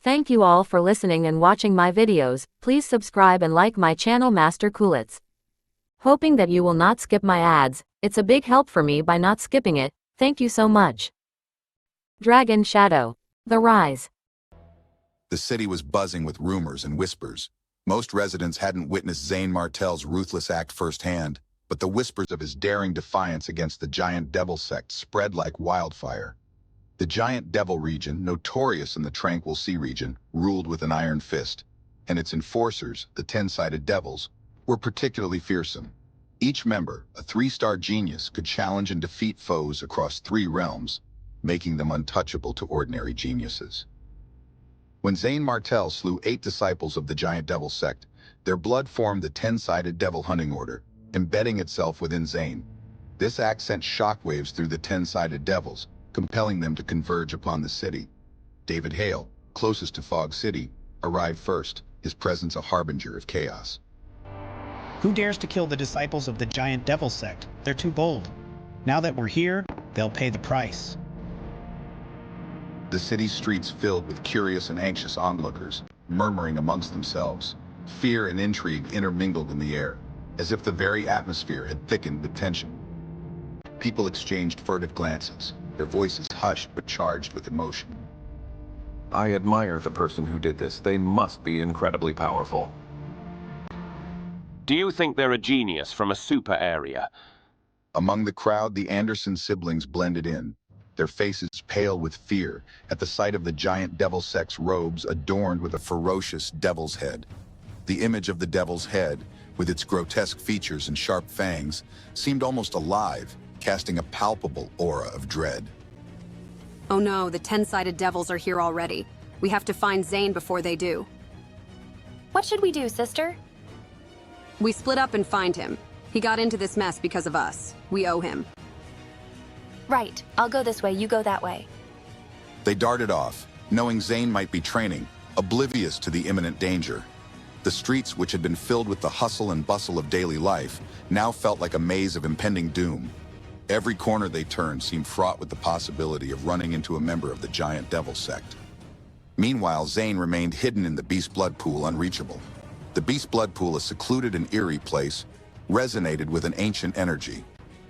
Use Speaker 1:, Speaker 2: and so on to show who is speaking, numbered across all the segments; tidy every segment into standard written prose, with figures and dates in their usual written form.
Speaker 1: Thank you all for listening and watching my videos. Please subscribe and like my channel Master Coolitz. Hoping that you will not skip my ads, it's a big help for me by not skipping it. Thank you so much. Dragon Shadow. The Rise.
Speaker 2: The city was buzzing with rumors and whispers. Most residents hadn't witnessed Zane Martel's ruthless act firsthand, but the whispers of his daring defiance against the Giant Devil sect spread like wildfire. The Giant Devil region, notorious in the Tranquil Sea region, ruled with an iron fist, and its enforcers, the Ten-Sided Devils, were particularly fearsome. Each member, a 3-star genius, could challenge and defeat foes across 3 realms, making them untouchable to ordinary geniuses. When Zane Martel slew 8 disciples of the Giant Devil sect, their blood formed the Ten-Sided Devil Hunting Order, embedding itself within Zane. This act sent shockwaves through the Ten-Sided Devils, compelling them to converge upon the city. David Hale, closest to Fog City, arrived first, his presence a harbinger of chaos.
Speaker 3: Who dares to kill the disciples of the Giant Devil sect? They're too bold. Now that we're here, they'll pay the price.
Speaker 2: The city's streets filled with curious and anxious onlookers, murmuring amongst themselves. Fear and intrigue intermingled in the air, as if the very atmosphere had thickened with tension. People exchanged furtive glances, their voices hushed but charged with emotion.
Speaker 4: I admire the person who did this. They must be incredibly powerful.
Speaker 5: Do you think they're a genius from a super area?
Speaker 2: Among the crowd, the Anderson siblings blended in, their faces pale with fear at the sight of the Giant Devil sect's robes adorned with a ferocious devil's head. The image of the devil's head, with its grotesque features and sharp fangs, seemed almost alive, casting a palpable aura of dread.
Speaker 6: Oh no, the Ten-Sided Devils are here already. We have to find Zane before they do.
Speaker 7: What should we do, sister?
Speaker 6: We split up and find him. He got into this mess because of us. We owe him.
Speaker 7: Right, I'll go this way, you go that way.
Speaker 2: They darted off, knowing Zane might be training, oblivious to the imminent danger. The streets, which had been filled with the hustle and bustle of daily life, now felt like a maze of impending doom. Every corner they turned seemed fraught with the possibility of running into a member of the Giant Devil sect. Meanwhile, Zane remained hidden in the Beast Blood Pool, unreachable. The Beast Blood Pool, a secluded and eerie place, resonated with an ancient energy.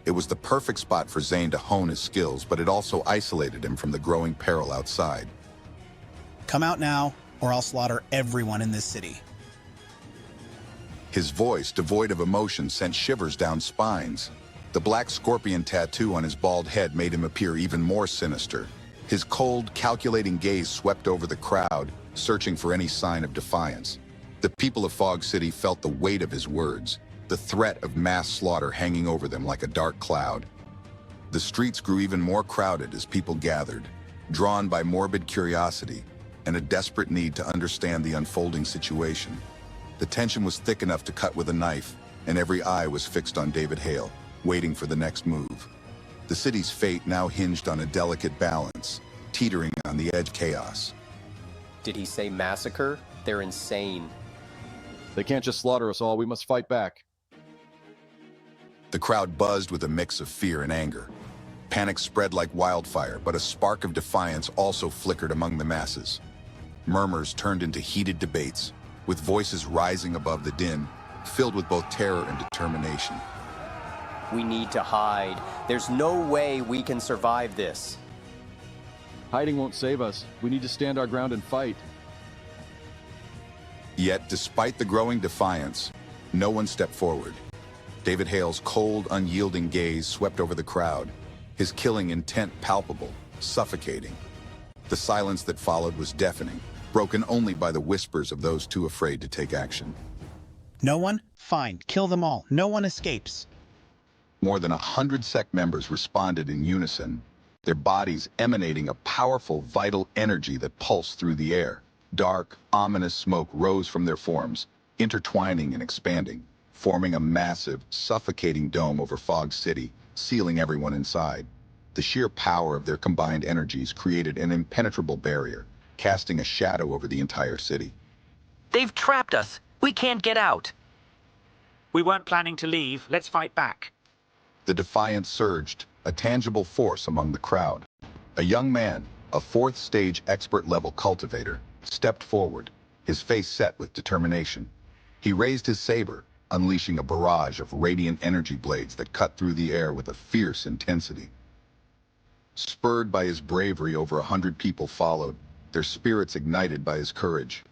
Speaker 2: It was the perfect spot for Zane to hone his skills, but it also isolated him from the growing peril outside.
Speaker 3: Come out now, or I'll slaughter everyone in this city.
Speaker 2: His voice, devoid of emotion, sent shivers down spines. The black scorpion tattoo on his bald head made him appear even more sinister. His cold, calculating gaze swept over the crowd, searching for any sign of defiance. The people of Fog City felt the weight of his words, the threat of mass slaughter hanging over them like a dark cloud. The streets grew even more crowded as people gathered, drawn by morbid curiosity and a desperate need to understand the unfolding situation. The tension was thick enough to cut with a knife, and every eye was fixed on David Hale, waiting for the next move. The city's fate now hinged on a delicate balance, teetering on the edge of chaos.
Speaker 8: Did he say massacre? They're insane.
Speaker 9: They can't just slaughter us all, we must fight back.
Speaker 2: The crowd buzzed with a mix of fear and anger. Panic spread like wildfire, but a spark of defiance also flickered among the masses. Murmurs turned into heated debates, with voices rising above the din, filled with both terror and determination.
Speaker 8: We need to hide. There's no way we can survive this.
Speaker 9: Hiding won't save us. We need to stand our ground and fight.
Speaker 2: Yet, despite the growing defiance, no one stepped forward. David Hale's cold, unyielding gaze swept over the crowd, his killing intent palpable, suffocating. The silence that followed was deafening, broken only by the whispers of those too afraid to take action.
Speaker 3: No one? Fine, kill them all. No one escapes.
Speaker 2: More than 100 sect members responded in unison, their bodies emanating a powerful, vital energy that pulsed through the air. Dark, ominous smoke rose from their forms, intertwining and expanding, forming a massive, suffocating dome over Fog City, sealing everyone inside. The sheer power of their combined energies created an impenetrable barrier, casting a shadow over the entire city.
Speaker 10: They've trapped us. We can't get out.
Speaker 11: We weren't planning to leave. Let's fight back.
Speaker 2: The defiance surged, a tangible force among the crowd. A young man, a fourth-stage expert-level cultivator, stepped forward, his face set with determination. He raised his saber, unleashing a barrage of radiant energy blades that cut through the air with a fierce intensity. Spurred by his bravery, over 100 people followed, their spirits ignited by his courage.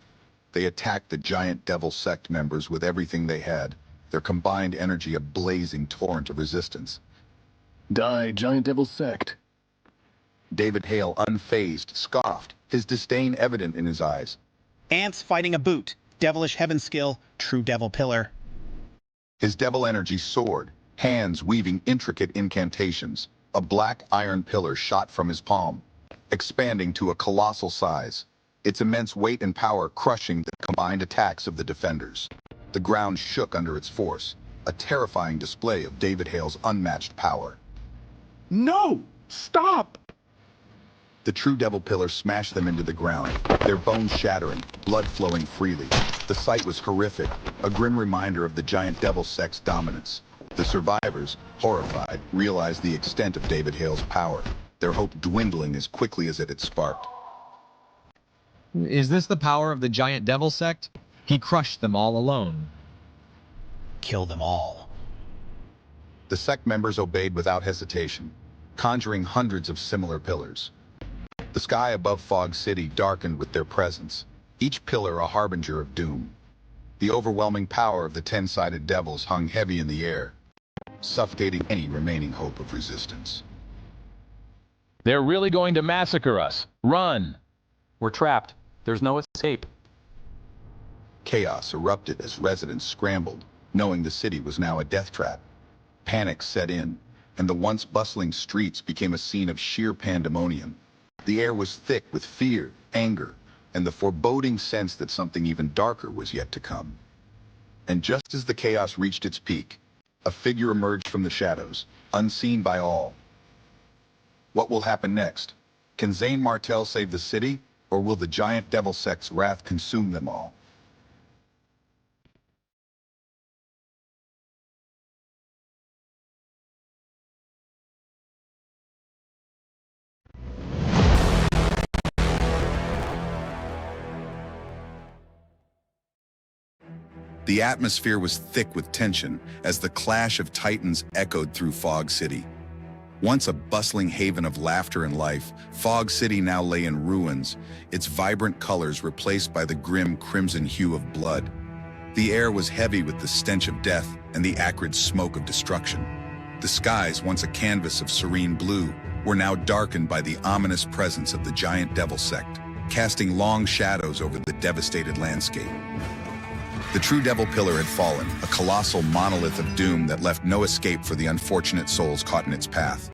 Speaker 2: They attacked the giant devil sect members with everything they had, their combined energy a blazing torrent of resistance.
Speaker 9: Die, giant devil sect.
Speaker 2: David Hale, unfazed, scoffed, his disdain evident in his eyes.
Speaker 3: Ants fighting a boot. Devilish heaven skill. True devil pillar.
Speaker 2: His devil energy soared, hands weaving intricate incantations. A black iron pillar shot from his palm, expanding to a colossal size, its immense weight and power crushing the combined attacks of the defenders. The ground shook under its force, a terrifying display of David Hale's unmatched power.
Speaker 9: No! Stop!
Speaker 2: The true devil pillar smashed them into the ground, their bones shattering, blood flowing freely. The sight was horrific, a grim reminder of the giant devil sect's dominance. The survivors, horrified, realized the extent of David Hale's power, their hope dwindling as quickly as it had sparked.
Speaker 12: Is this the power of the giant devil sect? He crushed them all alone.
Speaker 3: Kill them all.
Speaker 2: The sect members obeyed without hesitation, conjuring hundreds of similar pillars. The sky above Fog City darkened with their presence, each pillar a harbinger of doom. The overwhelming power of the 10-sided devils hung heavy in the air, suffocating any remaining hope of resistance.
Speaker 13: They're really going to massacre us. Run!
Speaker 14: We're trapped. There's no escape.
Speaker 2: Chaos erupted as residents scrambled, knowing the city was now a death trap. Panic set in, and the once bustling streets became a scene of sheer pandemonium. The air was thick with fear, anger, and the foreboding sense that something even darker was yet to come. And just as the chaos reached its peak, a figure emerged from the shadows, unseen by all. What will happen next? Can Zane Martell save the city, or will the giant devil sect's wrath consume them all? The atmosphere was thick with tension as the clash of titans echoed through Fog City. Once a bustling haven of laughter and life, Fog City now lay in ruins, its vibrant colors replaced by the grim crimson hue of blood. The air was heavy with the stench of death and the acrid smoke of destruction. The skies, once a canvas of serene blue, were now darkened by the ominous presence of the giant devil sect, casting long shadows over the devastated landscape. The true devil pillar had fallen, a colossal monolith of doom that left no escape for the unfortunate souls caught in its path.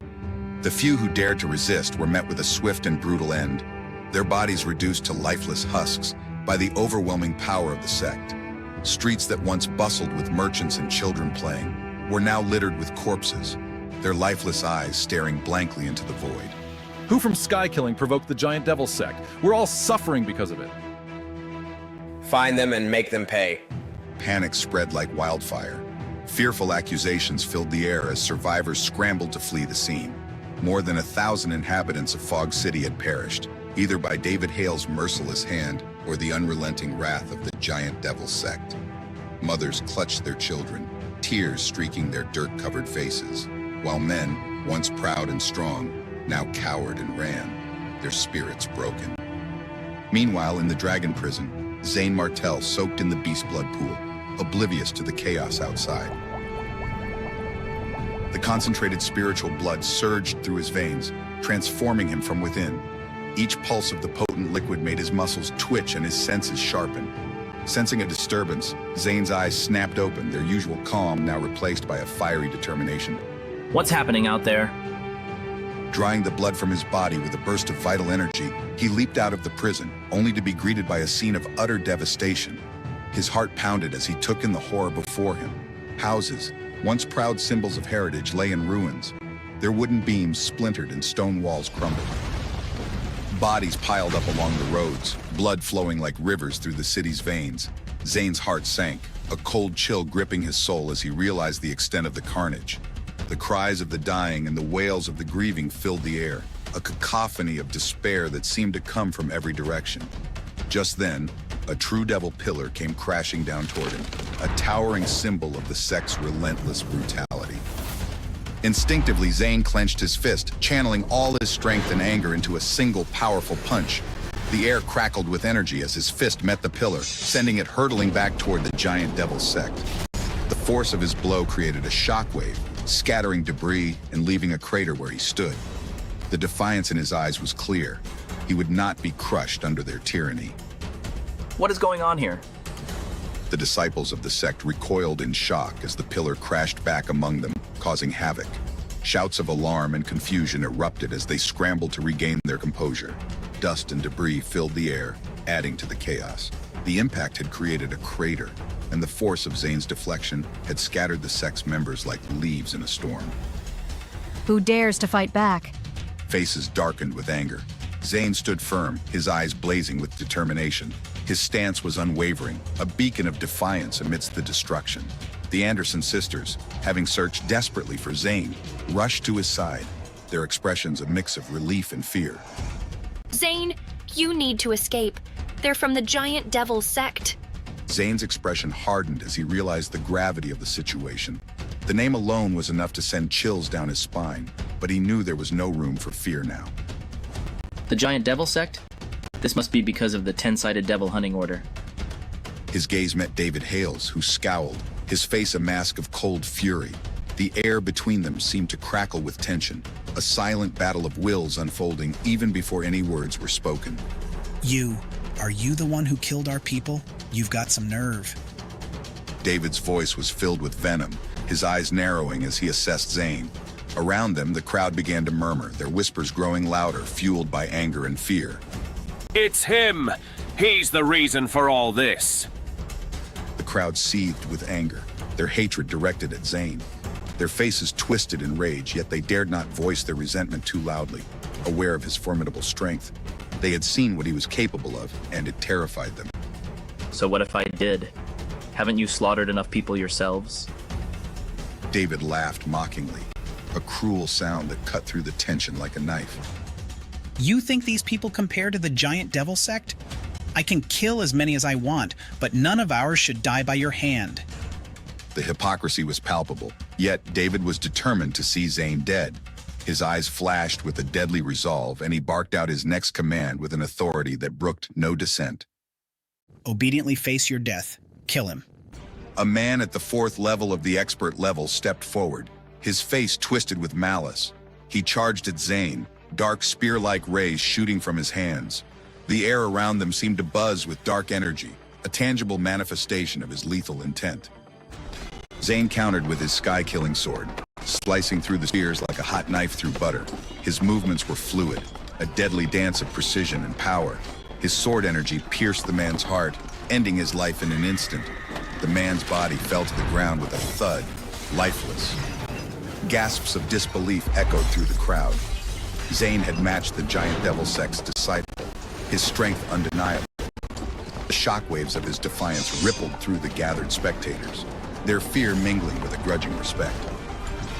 Speaker 2: The few who dared to resist were met with a swift and brutal end, their bodies reduced to lifeless husks by the overwhelming power of the sect. Streets that once bustled with merchants and children playing were now littered with corpses, their lifeless eyes staring blankly into the void.
Speaker 9: Who from Skykilling provoked the giant devil sect? We're all suffering because of it.
Speaker 15: Find them and make them pay.
Speaker 2: Panic spread like wildfire. Fearful accusations filled the air as survivors scrambled to flee the scene. More than 1,000 inhabitants of Fog City had perished, either by David Hale's merciless hand or the unrelenting wrath of the giant devil sect. Mothers clutched their children, tears streaking their dirt-covered faces, while men, once proud and strong, now cowered and ran, their spirits broken. Meanwhile, in the Dragon Prison, Zane Martell soaked in the beast blood pool, oblivious to the chaos outside. The concentrated spiritual blood surged through his veins, transforming him from within. Each pulse of the potent liquid made his muscles twitch and his senses sharpen. Sensing a disturbance, Zane's eyes snapped open, their usual calm now replaced by a fiery determination.
Speaker 16: What's happening out there?
Speaker 2: Drying the blood from his body with a burst of vital energy, he leaped out of the prison, only to be greeted by a scene of utter devastation. His heart pounded as he took in the horror before him. Houses, once proud symbols of heritage, lay in ruins, their wooden beams splintered and stone walls crumbled. Bodies piled up along the roads, blood flowing like rivers through the city's veins. Zane's heart sank, a cold chill gripping his soul as he realized the extent of the carnage. The cries of the dying and the wails of the grieving filled the air, a cacophony of despair that seemed to come from every direction. Just then, a true devil pillar came crashing down toward him, a towering symbol of the sect's relentless brutality. Instinctively, Zane clenched his fist, channeling all his strength and anger into a single powerful punch. The air crackled with energy as his fist met the pillar, sending it hurtling back toward the giant devil sect. The force of his blow created a shockwave, scattering debris and leaving a crater where he stood. The defiance in his eyes was clear. He would not be crushed under their tyranny.
Speaker 16: What is going on here?
Speaker 2: The disciples of the sect recoiled in shock as the pillar crashed back among them, causing havoc. Shouts of alarm and confusion erupted as they scrambled to regain their composure. Dust and debris filled the air, adding to the chaos. The impact had created a crater, and the force of Zane's deflection had scattered the sect's members like leaves in a storm.
Speaker 17: Who dares to fight back?
Speaker 2: Faces darkened with anger. Zane stood firm, his eyes blazing with determination. His stance was unwavering, a beacon of defiance amidst the destruction. The Anderson sisters, having searched desperately for Zane, rushed to his side, their expressions a mix of relief and fear.
Speaker 7: Zane, you need to escape. They're from the Giant Devil sect.
Speaker 2: Zane's expression hardened as he realized the gravity of the situation. The name alone was enough to send chills down his spine, but he knew there was no room for fear now.
Speaker 16: The Giant Devil sect? This must be because of the 10-sided devil hunting order.
Speaker 2: His gaze met David Hale's, who scowled, his face a mask of cold fury. The air between them seemed to crackle with tension, a silent battle of wills unfolding even before any words were spoken.
Speaker 3: Are you the one who killed our people? You've got some nerve.
Speaker 2: David's voice was filled with venom, his eyes narrowing as he assessed Zane. Around them, the crowd began to murmur, their whispers growing louder, fueled by anger and fear.
Speaker 5: It's him! He's the reason for all this!
Speaker 2: The crowd seethed with anger, their hatred directed at Zane. Their faces twisted in rage, yet they dared not voice their resentment too loudly, aware of his formidable strength. They had seen what he was capable of, and it terrified them.
Speaker 16: So what if I did? Haven't you slaughtered enough people yourselves?
Speaker 2: David laughed mockingly, a cruel sound that cut through the tension like a knife.
Speaker 3: You think these people compare to the Giant Devil sect? I can kill as many as I want, but none of ours should die by your hand.
Speaker 2: The hypocrisy was palpable, yet David was determined to see Zane dead. His eyes flashed with a deadly resolve, and he barked out his next command with an authority that brooked no dissent.
Speaker 3: Obediently face your death. Kill him.
Speaker 2: A man at the 4th level of the expert level stepped forward, his face twisted with malice. He charged at Zane, dark spear-like rays shooting from his hands. The air around them seemed to buzz with dark energy, a tangible manifestation of his lethal intent. Zane countered with his sky-killing sword, slicing through the spears like a hot knife through butter. His movements were fluid, a deadly dance of precision and power. His sword energy pierced the man's heart, ending his life in an instant. The man's body fell to the ground with a thud, lifeless. Gasps of disbelief echoed through the crowd. Zane had matched the Giant Devil sect's disciple, his strength undeniable. The shockwaves of his defiance rippled through the gathered spectators, their fear mingling with a grudging respect.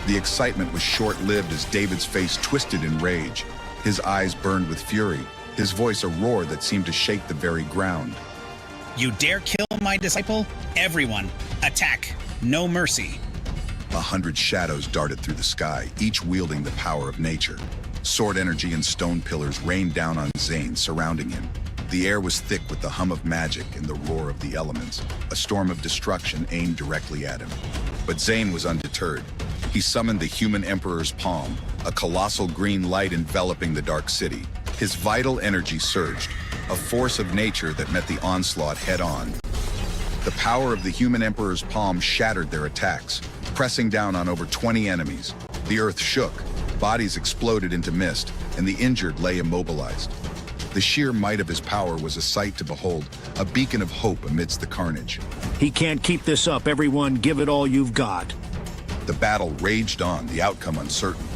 Speaker 2: The excitement was short-lived as David's face twisted in rage. His eyes burned with fury, his voice a roar that seemed to shake the very ground.
Speaker 3: You dare kill my disciple? Everyone, attack! No mercy!
Speaker 2: 100 shadows darted through the sky, each wielding the power of nature. Sword energy and stone pillars rained down on Zane, surrounding him. The air was thick with the hum of magic and the roar of the elements, a storm of destruction aimed directly at him. But Zane was undeterred. He summoned the Human Emperor's Palm, a colossal green light enveloping the dark city. His vital energy surged, a force of nature that met the onslaught head-on. The power of the Human Emperor's Palm shattered their attacks, pressing down on over 20 enemies. The earth shook, bodies exploded into mist, and the injured lay immobilized. The sheer might of his power was a sight to behold, a beacon of hope amidst the carnage.
Speaker 18: He can't keep this up, everyone. Give it all you've got.
Speaker 2: The battle raged on, the outcome uncertain.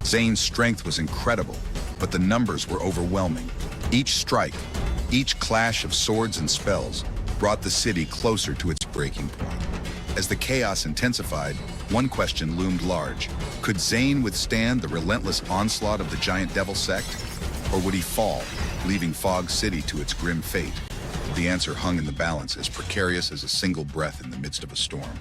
Speaker 2: Zane's strength was incredible, but the numbers were overwhelming. Each strike, each clash of swords and spells brought the city closer to its breaking point. As the chaos intensified, one question loomed large. Could Zane withstand the relentless onslaught of the giant devil sect? Or would he fall, leaving Fog City to its grim fate? The answer hung in the balance, as precarious as a single breath in the midst of a storm.